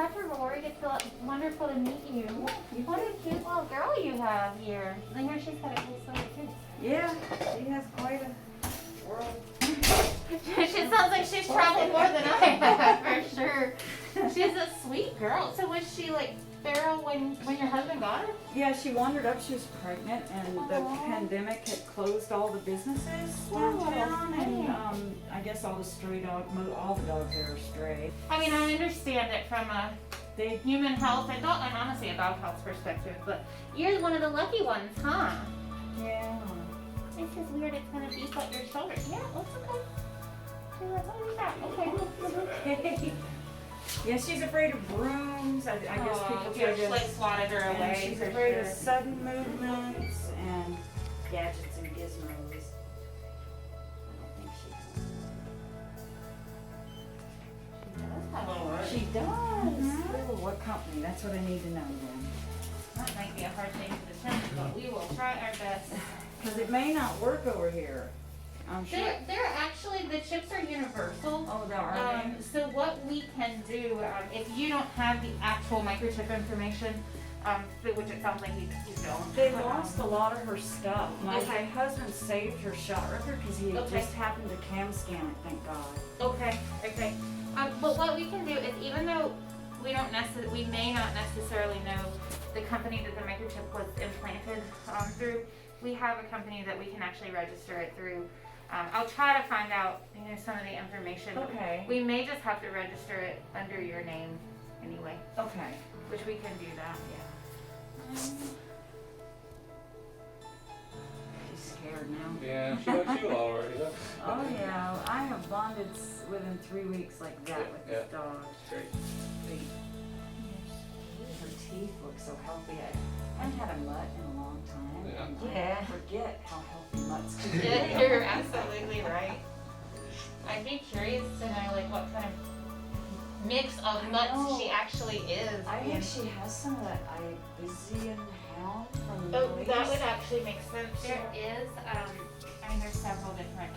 Dr. Rory, it's so wonderful to meet you. What a cute little girl you have here. I hear she's got a cool story too. Yeah, she has quite a world. She sounds like she's traveled more than I have, for sure. She's a sweet girl. So was she like feral when your husband got her? Yeah, she wandered up. She was pregnant, and the pandemic had closed all the businesses downtown, and I guess all the stray dogs, all the dogs there are stray. I mean, I understand it from a human health and honestly a dog health perspective, but you're one of the lucky ones, huh? Yeah. This is weird. It's gonna beef up your shoulders. Yeah, that's okay. She's like, what is that? Okay. Yeah, she's afraid of brooms. I guess people try to like swatted her away. She's afraid of sudden movements and gadgets and gizmos. I don't think she does. She does. Oh, what company? That's what I need to know then. That might be a hard thing to determine, but we will try our best. Because it may not work over here. I'm sure. They're actually, the chips are universal. Oh, there are they? So what we can do, if you don't have the actual microchip information, which it sounds like you don't. They lost a lot of her stuff. My husband saved her shot record because he just happened to cam scan it, thank God. Okay. But what we can do is, even though we may not necessarily know the company that the microchip was implanted through, we have a company that we can actually register it through. I'll try to find out, some of the information. Okay. We may just have to register it under your name anyway. Okay. Which we can do that, yeah. She's scared now. Yeah, she likes you already. Oh yeah, I have bonded within 3 weeks like that with this dog. Great. Her teeth look so healthy. I haven't had a mutt in a long time. Yeah. I forget how healthy mutts can be. You're absolutely right. I'd be curious to know what kind of mix of mutts she actually is. I think she has some of that Iberian hound from the Oh, that would actually make sense. There is, there's several different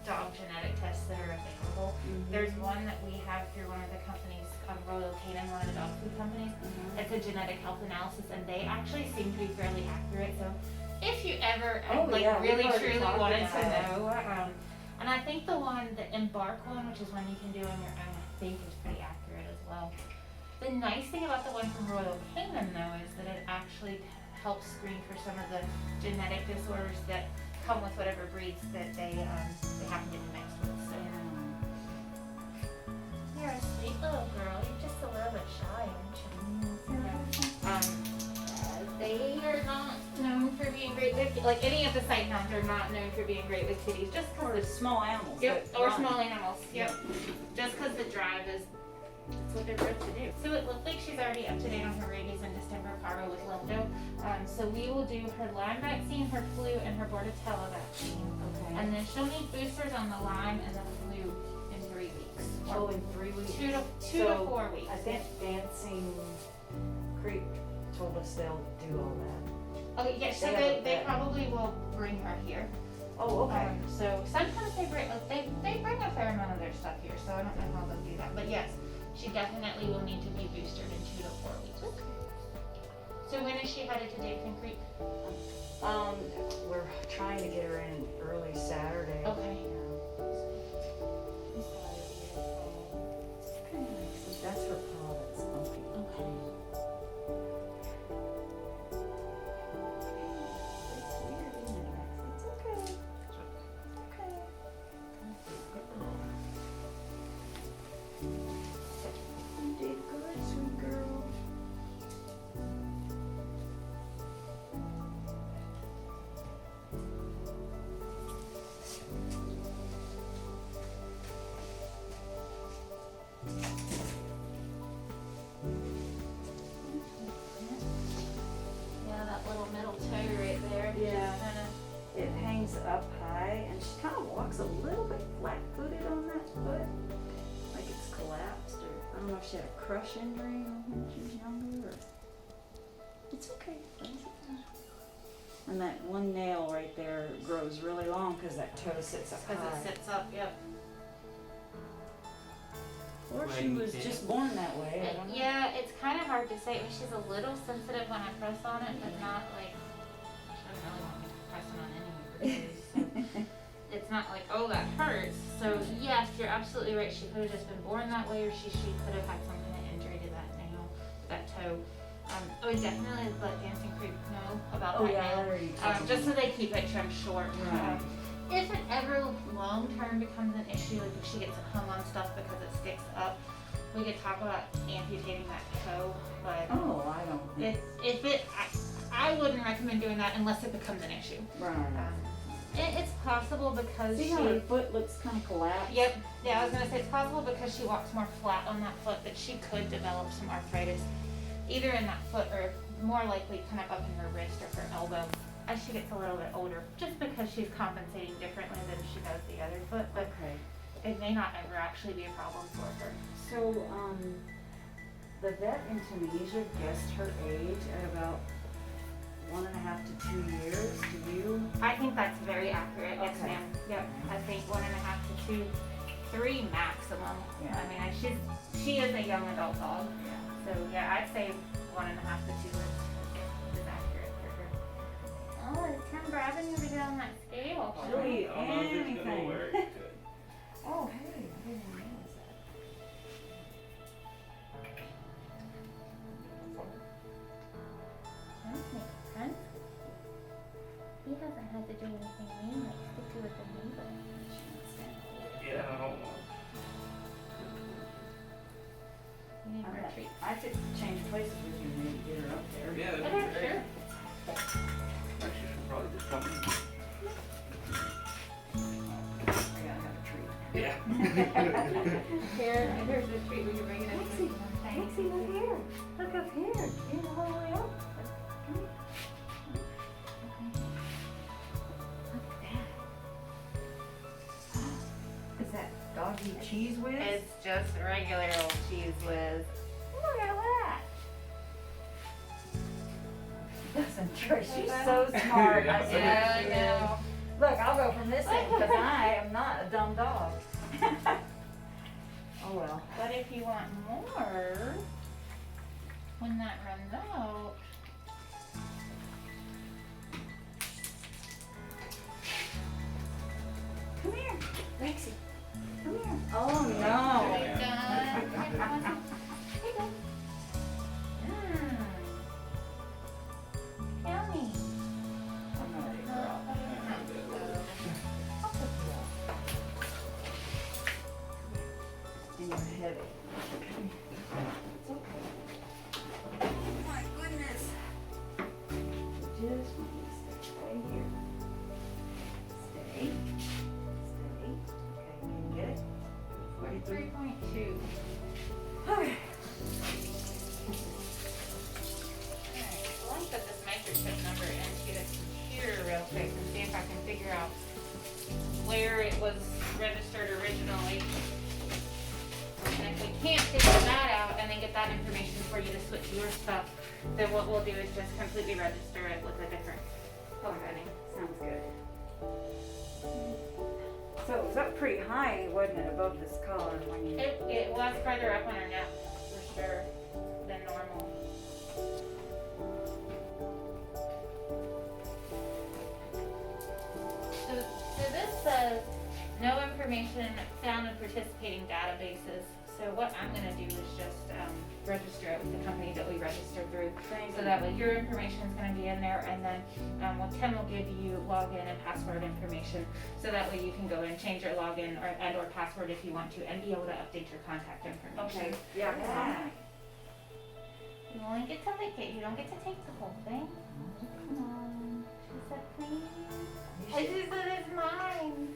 dog genetic tests that are available. There's one that we have through one of the companies, Royal Canin, one of the dog food companies. It's a genetic health analysis, and they actually seem to be fairly accurate. So if you ever really truly wanted to know, and I think the one, the Embark one, which is one you can do on your own, I think is pretty accurate as well. The nice thing about the one from Royal Canin, though, is that it actually helps screen for some of the genetic disorders that come with whatever breeds that they happen to be mixed with. So you're a sweet little girl. You're just a little bit shy, aren't you? They are not known for being great with, like any of the sight hounds are not known for being great with kitties, just because it's small animals. Yep, or small animals. Yep. Just because the drive is, that's what they're bred to do. So it looks like she's already up to date on her rabies and distemper paro with lepto. So we will do her Lyme vaccine, her flu, and her Bordetella vaccine. Okay. And then she'll need boosters on the Lyme and the flu in 3 weeks. Oh, in 3 weeks? 2 to 4 weeks. I think Dancing Creek told us they'll do all that. Okay, yeah, so they probably will bring her here. Oh, okay. So sometimes they bring a fair amount of their stuff here, so I don't know how they'll do that. But yes, she definitely will need to be boosted in 2 to 4 weeks. Okay. So when is she headed to Dancing Creek? We're trying to get her in early Saturday. Okay. That's her paw that's lumpy. Okay. Up high, and she kind of walks a little bit flat-footed on that foot, like it's collapsed, or I don't know if she had a crush injury when she was younger, or it's okay. And that one nail right there grows really long because that toe sits up high. Because it sits up, yep. Or she was just born that way. I don't know. Yeah, it's kind of hard to say. I mean, she's a little sensitive when I press on it, but not like, she doesn't really want me pressing on any of her toes. So it's not like, oh, that hurts. So yes, you're absolutely right. She could have just been born that way, or she could have had some kind of injury to that nail, that toe. I would definitely let Dancing Creek know about that nail, just so they keep it trimmed short. Right. If it ever long term becomes an issue, like if she gets hung on stuff because it sticks up, we could talk about amputating that toe. But Oh, I don't. I wouldn't recommend doing that unless it becomes an issue. Right. It's possible because See how her foot looks kind of collapsed? Yep. Yeah, I was gonna say it's possible because she walks more flat on that foot that she could develop some arthritis, either in that foot or more likely kind of up in her wrist or her elbow as she gets a little bit older, just because she's compensating differently than she does the other foot. But Okay. it may not ever actually be a problem for her. So, the vet in Tunisia guessed her age at about 1.5 to 2 years. Do you? I think that's very accurate. Yes, Okay. ma'am. Yep. I think 1.5 to 2, 3 maximum. Yeah. I mean, she is a young adult dog. Yeah. So yeah, I'd say 1.5 to 2 is accurate for her. Oh, is Tim grabbing you to get on that scale? She'll eat I don't know if it's gonna anything. work. Oh, hey, I didn't realize that. That makes sense. He hasn't had to do anything mean like stick you with the needle. Yeah, I don't know. You need more treats. I have to change places with you and maybe get her up there. Yeah, that'd Okay, be great. sure. Actually, should probably just come. I gotta have a treat. Yeah. Here's the treat. Will you bring it up? Lexi, Lexi, look here. Look up here. You're the whole way up. Look at that. Is that doggy cheese whiz? It's just regular old cheese whiz. Look at that. Doesn't try. She's so smart. Yeah, I Yeah, I see. know. Look, I'll go from this end because I am not a dumb dog. Oh well. But if you want more, when that runs out, Come here, Lexi. Come here. Oh are we no. done? Yummy. I'm not ready for all. I'll pick you up. And you're heavy. It's okay. Oh my goodness. Just want you to stay right here. Stay. Stay. Okay, can you get it? 43.2. Okay. I'll put this microchip number into the computer real quick and see if I can figure out where it was registered originally. And if we can't figure that out and then get that information for you to switch your stuff, then what we'll do is just completely register it with a different company. Sounds good. So it was up pretty high, wasn't it, above this collar when you... It was further up on her neck for sure than normal. So this says no information found in participating databases. So what I'm gonna do is just register it with the company that we registered through. Thank So you. that way your information is gonna be in there, and then Tim will give you login and password information. So that way you can go and change your login or password if you want to, and be able to update your contact information. Okay, yeah, Yeah. You only get to lick it. You don't get to take the whole thing. Come on. She said, please. And she said, it's mine.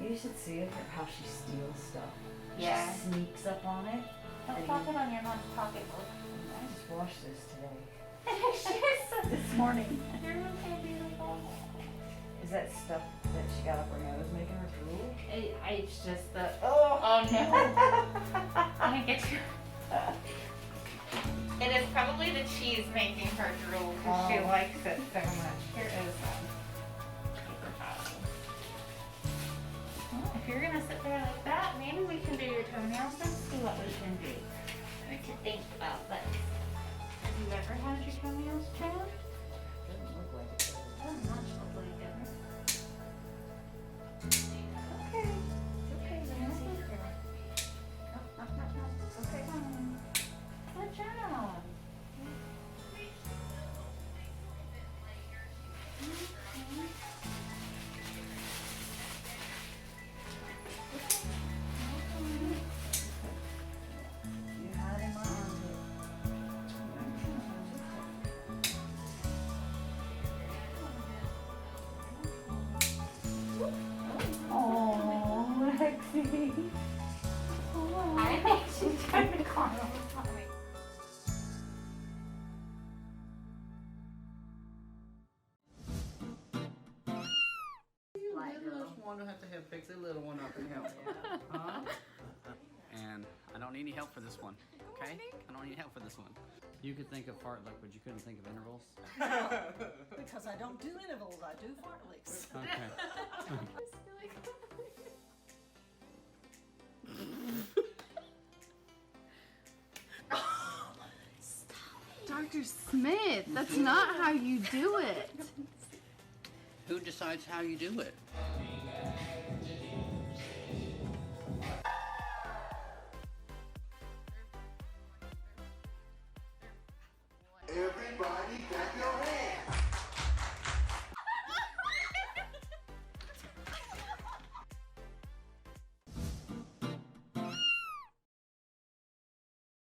You should see it, how she steals stuff. Yeah. She sneaks up on it. Don't pop it on your mom's pocketbook. I just washed this today. This morning. You're okay, beautiful. Is that stuff that she got up her nose making her drool? It's just the, oh no. Let me get you. It is probably the cheese making her drool because she Oh. likes it so much. Here is paper towel. Well, if you're gonna sit there like that, maybe we can do your toenails and see what we can do. What you think about this? Have you ever had your toenails trimmed? Doesn't look like it. Doesn't much look like it. Okay. Okay, Lindsay. No. Okay. Good job. You had it in my armpit. Oh, Lexi. I think she's trying to call me. One to have to help fix a little one up and help. Huh? And I don't need any help for this one, okay? I don't need help for this one. You could think of fart lick, but you couldn't think of intervals? Because I don't do intervals, I do fartleks. Okay. Dr. Smith, that's not how you do it. Who decides how you do it? Everybody clap your hands.